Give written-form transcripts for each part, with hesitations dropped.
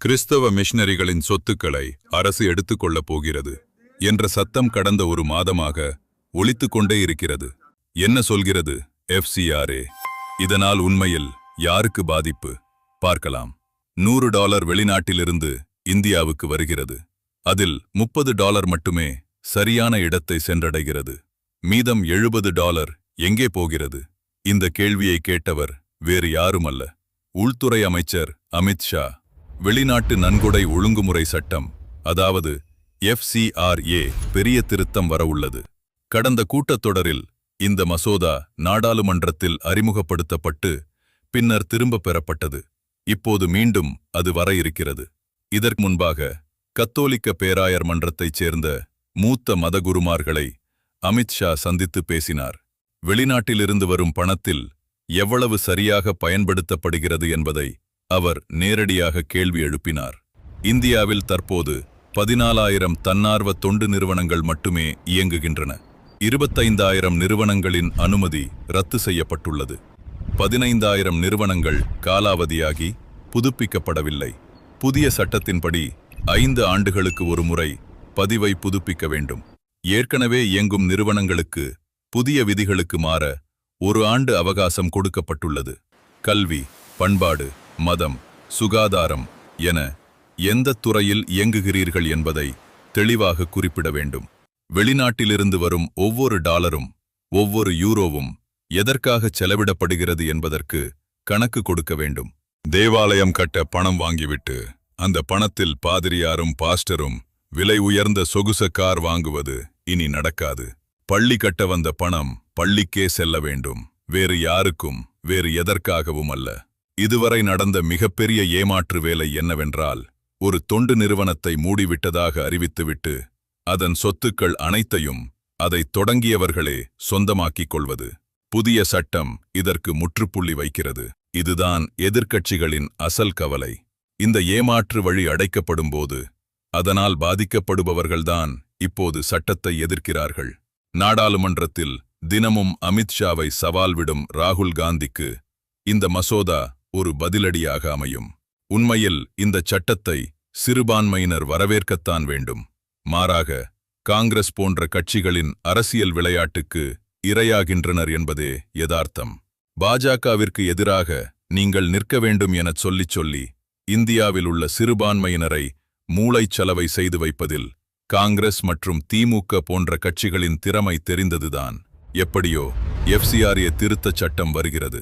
கிறிஸ்தவ மிஷனரிகளின் சொத்துக்களை அரசு எடுத்துக்கொள்ளப் போகிறது என்ற சத்தம் கடந்த ஒரு மாதமாக ஒலித்துக் கொண்டே இருக்கிறது. என்ன சொல்கிறது FCRA? இதனால் உண்மையில் யாருக்கு பாதிப்பு? பார்க்கலாம். $100 வெளிநாட்டிலிருந்து இந்தியாவுக்கு வருகிறது. அதில் $30 மட்டுமே சரியான இடத்தை சென்றடைகிறது. மீதம் $70 எங்கே போகிறது? இந்த கேள்வியை கேட்டவர் வேறு யாருமல்ல, உள்துறை அமைச்சர் அமித் ஷா. வெளிநாட்டு நன்கொடை ஒழுங்குமுறை சட்டம், அதாவது FCRA பெரிய திருத்தம் வரவுள்ளது. கடந்த கூட்டத்தொடரில் இந்த மசோதா நாடாளுமன்றத்தில் அறிமுகப்படுத்தப்பட்டு பின்னர் திரும்பப் பெறப்பட்டது. இப்போது மீண்டும் அது வர இருக்கிறது. இதற்கு முன்பாக கத்தோலிக்க பேராயர் மன்றத்தைச் சேர்ந்த மூத்த மதகுருமார்களை அமித் ஷா சந்தித்து பேசினார். வெளிநாட்டிலிருந்து வரும் பணத்தில் எவ்வளவு சரியாக பயன்படுத்தப்படுகிறது என்பதை அவர் நேரடியாக கேள்வி எழுப்பினார். இந்தியாவில் தற்போது 14,000 தன்னார்வ தொண்டு நிறுவனங்கள் மட்டுமே இயங்குகின்றன. 25,000 நிறுவனங்களின் அனுமதி ரத்து செய்யப்பட்டுள்ளது. 15,000 நிறுவனங்கள் காலாவதியாகி புதுப்பிக்கப்படவில்லை. புதிய சட்டத்தின்படி 5 ஆண்டுகளுக்கு ஒரு முறை பதிவை புதுப்பிக்க வேண்டும். ஏற்கனவே இயங்கும் நிறுவனங்களுக்கு புதிய விதிகளுக்கு மாற 1 ஆண்டு அவகாசம் கொடுக்கப்பட்டுள்ளது. கல்வி, பண்பாடு, மதம், சுகாதாரம் என எந்த துறையில் இயங்குகிறீர்கள் என்பதை தெளிவாக குறிப்பிட வேண்டும். வெளிநாட்டிலிருந்து வரும் ஒவ்வொரு டாலரும், ஒவ்வொரு யூரோவும் எதற்காக செலவிடப்படுகிறது என்பதற்கு கணக்கு கொடுக்க வேண்டும். தேவாலயம் கட்ட பணம் வாங்கிவிட்டு அந்த பணத்தில் பாதிரியாரும் பாஸ்டரும் விலை உயர்ந்த சொகுச கார் வாங்குவது இனி நடக்காது. பள்ளி கட்ட வந்த பணம் பள்ளிக்கே செல்ல வேண்டும், வேறு யாருக்கும், வேறு எதற்காகவும் அல்ல. இதுவரை நடந்த மிகப்பெரிய ஏமாற்று வேலை என்னவென்றால், ஒரு தொண்டு நிறுவனத்தை மூடிவிட்டதாக அறிவித்துவிட்டு அதன் சொத்துக்கள் அனைத்தையும் அதை தொடங்கியவர்களே சொந்தமாக்கிக் கொள்வது. புதிய சட்டம் இதற்கு முற்றுப்புள்ளி வைக்கிறது. இதுதான் எதிர்க்கட்சிகளின் அசல் கவலை. இந்த ஏமாற்று வழி அடைக்கப்படும்போது அதனால் பாதிக்கப்படுபவர்கள்தான் இப்போது சட்டத்தை எதிர்க்கிறார்கள். நாடாளுமன்றத்தில் தினமும் அமித் ஷாவை சவால் விடும் ராகுல் காந்திக்கு இந்த மசோதா ஒரு பதிலடியாக அமையும். உண்மையில் இந்த சட்டத்தை சிறுபான்மையினர் வரவேற்கத்தான் வேண்டும். மாறாக காங்கிரஸ் போன்ற கட்சிகளின் அரசியல் விளையாட்டுக்கு இரையாகின்றனர் என்பதே யதார்த்தம். பாஜகவிற்கு எதிராக நீங்கள் நிற்க வேண்டும் எனச் சொல்லி இந்தியாவில் உள்ள சிறுபான்மையினரை மூளைச்சலவை செய்து வைப்பதில் காங்கிரஸ் மற்றும் திமுக போன்ற கட்சிகளின் திறமை தெரிந்ததுதான். எப்படியோ FCRA திருத்தச் சட்டம் வருகிறது.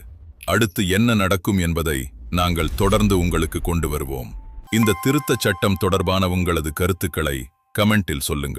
அடுத்து என்ன நடக்கும் என்பதை நாங்கள் தொடர்ந்து உங்களுக்கு கொண்டு வருவோம். இந்த திருத்தச் சட்டம் தொடர்பான உங்களது கருத்துக்களை கமெண்டில் சொல்லுங்கள்.